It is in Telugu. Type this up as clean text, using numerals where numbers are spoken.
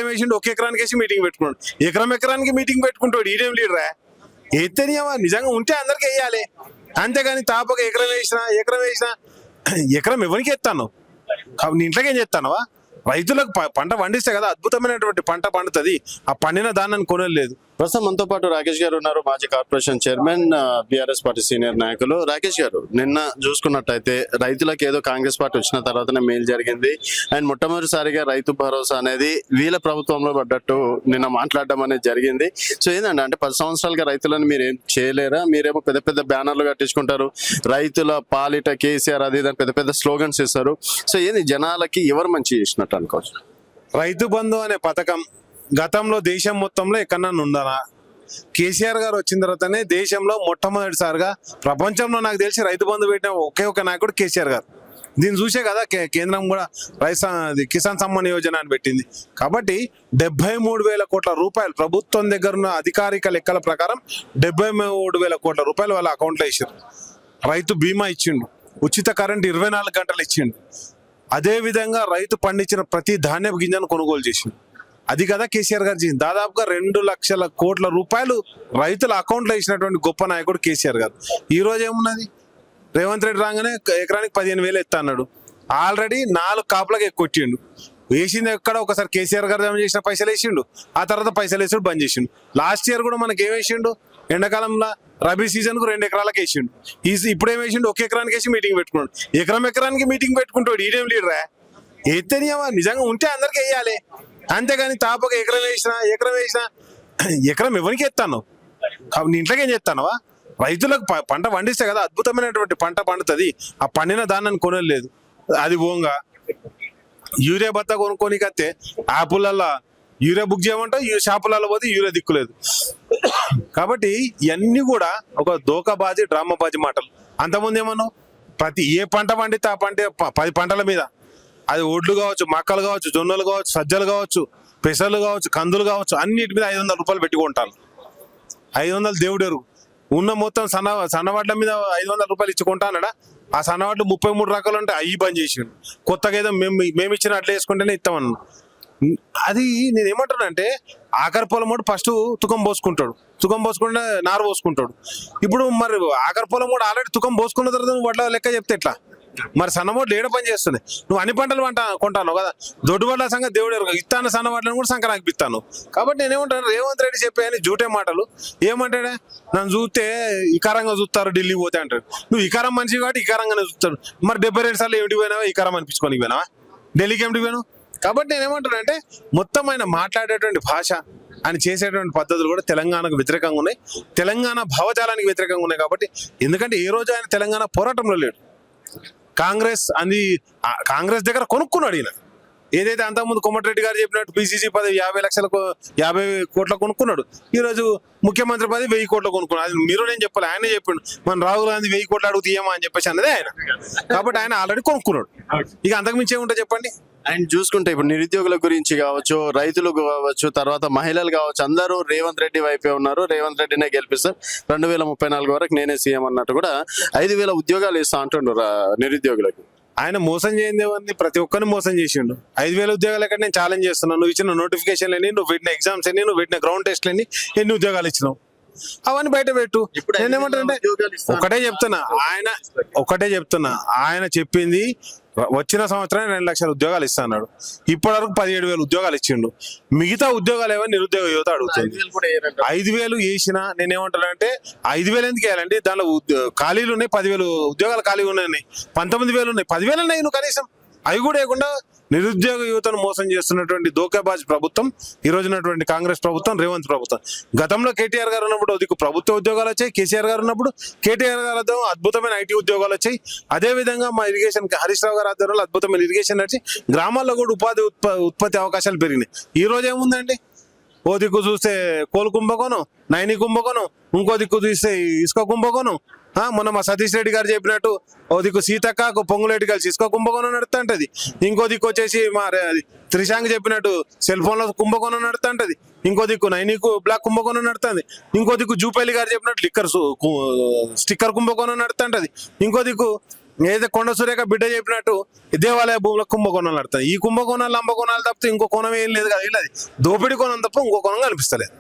ఏం వేసిండు, ఒక ఎకరానికి వేసి మీటింగ్ పెట్టుకున్నాడు. ఎకరానికి మీటింగ్ పెట్టుకుంటాడు. ఈడేం లీడరా? ఎత్తనియమా నిజంగా ఉంటే అందరికి వేయాలి, అంతేగాని తాపక ఎకరం వేసినా ఎకరం ఎవరికి ఎత్తాను? నీ ఇంట్లోకి ఏం చేస్తానవా? రైతులకు పంట పండిస్తే కదా అద్భుతమైనటువంటి పంట పండుతుంది. ఆ పండిన దాన్ని కొనలేదు. ప్రస్తుతం మనతో పాటు రాకేష్ గారు ఉన్నారు, మాజీ corporation chairman, BRS party senior నాయకులు. రాకేష్ గారు, నిన్న చూసుకున్నట్టయితే రైతులకు ఏదో కాంగ్రెస్ పార్టీ వచ్చిన తర్వాతనే మేలు జరిగింది అండ్ మొట్టమొదటిసారిగా రైతు భరోసా అనేది వీళ్ళ ప్రభుత్వంలో పడ్డట్టు నిన్న మాట్లాడడం అనేది జరిగింది. సో ఏంటంటే, అంటే 10 సంవత్సరాలుగా రైతులను మీరు ఏం చేయలేరా? మీరేమో పెద్ద పెద్ద బ్యానర్లు కట్టించుకుంటారు, రైతుల పాలిట కేసీఆర్ అది ఇదని పెద్ద పెద్ద స్లోగన్స్ ఇస్తారు. సో ఏంది, జనాలకి ఎవరు మంచి చేసినట్టు అనుకోవచ్చు? రైతు బంధు అనే పథకం గతంలో దేశం మొత్తంలో ఎక్కడన్నా ఉండాలా? కేసీఆర్ గారు వచ్చిన తర్వాతనే దేశంలో మొట్టమొదటిసారిగా ప్రపంచంలో నాకు తెలిసి రైతు బంధు పెట్టిన ఒకే ఒక నాయకుడు కేసీఆర్ గారు. దీన్ని చూసే కదా కేంద్రం కూడా కిసాన్ సమ్మాన్ యోజన అని పెట్టింది. కాబట్టి 73,000 కోట్ల రూపాయలు ప్రభుత్వం దగ్గర ఉన్న అధికారిక లెక్కల ప్రకారం 73,000 కోట్ల రూపాయలు వాళ్ళ అకౌంట్లో ఇచ్చారు. రైతు బీమా ఇచ్చిండు, ఉచిత కరెంట్ 24 గంటలు ఇచ్చిండు. అదే విధంగా రైతు పండించిన ప్రతి ధాన్యపు గింజను కొనుగోలు చేసిండు. అది కదా కేసీఆర్ గారు చేసింది. దాదాపుగా 2 లక్షల కోట్ల రూపాయలు రైతుల అకౌంట్లో ఇచ్చినటువంటి గొప్ప నాయకుడు కేసీఆర్ గారు. ఈ రోజు ఏమున్నది? రేవంత్ రెడ్డి రాగానే ఎకరానికి 15,000 ఎత్తా అన్నాడు. ఆల్రెడీ 4 కాపులకు ఎక్కువట్టిండు. వేసింది ఎక్కడ? ఒకసారి కేసీఆర్ గారు జమ చేసిన పైసలు వేసిండు, ఆ తర్వాత పైసలు వేసుడు బంద్ చేసిండు. లాస్ట్ ఇయర్ కూడా మనకి ఏం వేసిండు? ఎండాకాలంలో రబీ సీజన్ కు 2 ఎకరాలకు వేసిండు. ఇప్పుడు ఏం వేసిండు? ఒక ఎకరానికి వేసి మీటింగ్ పెట్టుకున్నాడు. ఎకరానికి మీటింగ్ పెట్టుకుంటాడు. ఈడేం లీడరా? ఎత్తనియమా నిజంగా ఉంటే అందరికి వేయాలి, అంతేగాని తాపక ఎకరం వేసినా ఎకరం ఎవరికి ఎత్తాను? నీ ఇంట్లోకి ఏం చేస్తానవా? రైతులకు పంట పండిస్తే కదా అద్భుతమైనటువంటి పంట పండుతుంది. ఆ పండిన దాన్ని కొనలేదు. అది పోగా యూరియా బత్త కొనుక్కోనికి వస్తే యాప్లల్లో యూరియా బుక్ చేయమంటావు, షాపులలో పోతే యూరియా దిక్కులేదు. కాబట్టి ఇవన్నీ కూడా ఒక దోకాబాజీ డ్రామాబాజీ మాటలు. అంతకుముందు ఏమన్నావు? ప్రతి ఏ పంట పండితే ఆ పంట 10 పంటల మీద, అది ఒడ్లు కావచ్చు, మక్కలు కావచ్చు, జొన్నలు కావచ్చు, సజ్జలు కావచ్చు, పెసలు కావచ్చు, కందులు కావచ్చు, అన్నిటి మీద 500 రూపాయలు పెట్టుకుంటాను. 500 దేవుడెరు ఉన్న మొత్తం సన్నవాడ్ల మీద 500 రూపాయలు ఇచ్చి కొంటానడా? ఆ సన్నవాడ్లు 33 రకాలు ఉంటే అవి బంద్ చేసిండు. కొత్తగా ఏదో మేము ఇచ్చిన అట్లా వేసుకుంటేనే ఇస్తామన్నా. అది నేను ఏమంటానంటే, ఆఖరి పొలమోడు ఫస్ట్ తుకం పోసుకుంటాడు, తుకం పోసుకుంటే నారు పోసుకుంటాడు. ఇప్పుడు మరి ఆఖరి పొలమోడు ఆల్రెడీ తుకం పోసుకున్న తర్వాత నువ్వు వడ్ల లెక్క చెప్తే ఎట్లా? మరి సన్నమోడ్లు ఏడ పని చేస్తున్నాయి? నువ్వు అన్ని పంటలు కొంటాను కదా. దొడ్డు వడ్ల సంగతి దేవుడు ఇస్తాను, సన్న వడ్లను కూడా సంక్రాంతికి ఇస్తాను. కాబట్టి నేనేమంటాను, రేవంత్ రెడ్డి చెప్పాయని జూటే మాటలు. ఏమంటాడే? నన్ను చూస్తే ఇకారంగా చూస్తారు, ఢిల్లీ పోతే అంటాడు. నువ్వు ఇకారం మనిషి కాబట్టి ఇకారంగానే చూస్తాడు. మరి 72 సార్లు ఏమిటి పోయినావా? ఇకారం అనిపించుకోనికి పోయినావా? ఢిల్లీకి ఏమిటి పోయినావు? కాబట్టి నేనేమంటానంటే, మొత్తం ఆయన మాట్లాడేటువంటి భాష, ఆయన చేసేటువంటి పద్ధతులు కూడా తెలంగాణకు వ్యతిరేకంగా ఉన్నాయి, తెలంగాణ భావజాలానికి వ్యతిరేకంగా ఉన్నాయి. కాబట్టి ఎందుకంటే ఏ రోజు ఆయన తెలంగాణ పోరాటంలో లేడు. కాంగ్రెస్ దగ్గర కొనుక్కున్నాడు ఈయన. ఏదైతే అంతకుముందు కోమటిరెడ్డి గారు చెప్పినట్టు పిసిసి పదవి 50 కోట్ల కొనుక్కున్నాడు. ఈ రోజు ముఖ్యమంత్రి పదవి 1000 కోట్ల కొనుక్కున్నాడు. అది మీరు నేను చెప్పాలి, ఆయనే చెప్పిండు. మన రాహుల్ గాంధీ 1000 కోట్లు అడుగుతీయమా అని చెప్పేసి అన్నదే ఆయన. కాబట్టి ఆయన ఆల్రెడీ కొనుక్కున్నాడు. ఇక అంతకుమించి ఏముంటుంది చెప్పండి? అండ్ చూసుకుంటే ఇప్పుడు నిరుద్యోగుల గురించి కావచ్చు, రైతులు కావచ్చు, తర్వాత మహిళలు కావచ్చు, అందరూ రేవంత్ రెడ్డి వైపే ఉన్నారు. రేవంత్ రెడ్డినే గెలిపిస్తారు, 2034 వరకు నేనే సీఎం అన్నట్టు కూడా 5,000 ఉద్యోగాలు ఇస్తా అంటుండ్రు నిరుద్యోగులకు. ఆయన మోసం చేయండి ఏమని? ప్రతి ఒక్కరిని మోసం చేసిండు. 5,000 ఉద్యోగాలు ఎక్కడ? నేను ఛాలెంజ్ చేస్తున్నాను. నువ్వు ఇచ్చిన నోటిఫికేషన్లు ఎన్ని, నువ్వు పెట్టిన ఎగ్జామ్స్ ఎన్ని, నువ్వు పెట్టిన గ్రౌండ్ టెస్ట్లు ఎన్ని ఉద్యోగాలు ఇచ్చినావు? అవన్నీ బయట పెట్టు. నేనేమంటానంటే ఒకటే చెప్తున్నా, ఆయన చెప్పింది వచ్చిన సంవత్సరం 2 లక్షల ఉద్యోగాలు ఇస్తా అన్నాడు. ఇప్పటి వరకు 17,000 ఉద్యోగాలు ఇచ్చిండు. మిగతా ఉద్యోగాలు ఏమో నిరుద్యోగ యువత అడుగుతుంది. 5,000 వేసినా నేనేమంటానంటే, 5,000 ఎందుకు వేయాలండి? దానిలో ఖాళీలు ఉన్నాయి, 10,000 ఉద్యోగాలు ఖాళీగా ఉన్నాయి, 19,000 ఉన్నాయి, 10,000 ఉన్నాయి. నువ్వు కనీసం అవి కూడా వేయకుండా నిరుద్యోగ యువతను మోసం చేస్తున్నటువంటి దోకాబాజ్ ప్రభుత్వం ఈ రోజునటువంటి కాంగ్రెస్ ప్రభుత్వం, రేవంత్ ప్రభుత్వం. గతంలో కేటీఆర్ గారు ఉన్నప్పుడు ఒక ప్రభుత్వ ఉద్యోగాలు వచ్చాయి, కేసీఆర్ గారు ఉన్నప్పుడు కేటీఆర్ గారు అద్భుతమైన ఐటీ ఉద్యోగాలు వచ్చాయి. అదే విధంగా మా ఇరిగేషన్ హరీష్ రావు గారు ఆధ్వర్యంలో అద్భుతమైన ఇరిగేషన్ వచ్చి గ్రామాల్లో కూడా ఉత్పత్తి అవకాశాలు పెరిగినాయి. ఈ రోజు ఏముందండి? ఓ దిక్కు చూస్తే కోలు కుంభకోణం, నైని కుంభకోణం, ఇంకో దిక్కు చూస్తే ఇసుక కుంభకోణం. మొన్న మా సతీష్ రెడ్డి గారు చెప్పినట్టు ఓ దిక్కు సీతక్క పొంగులేటి కలిసి ఇసుక కుంభకోణం నడుస్తుంటది, ఇంకో దిక్కు వచ్చేసి మా త్రిశాంగ్ చెప్పినట్టు సెల్ ఫోన్లో కుంభకోణం నడుతుంటది, ఇంకో దిక్కు నైనికు బ్లాక్ కుంభకోణం నడుతుంది, ఇంకో దిక్కు జూపల్లి గారు చెప్పినట్టు స్టిక్కర్ కుంభకోణం నడుతుంటది, ఇంకో దిక్కు ఏదైతే కొండ సురేఖ బిడ్డ చెప్పినట్టు ఈ దేవాలయ భూముల కుంభకోణాలు నడుతాయి. ఈ కుంభకోణాలు లంబకోణాలు తప్పితే ఇంకో కోణం ఏం లేదు కదా. ఇలా దోపిడీ కోణం తప్ప ఇంకో కోణం కనిపిస్తలేదు.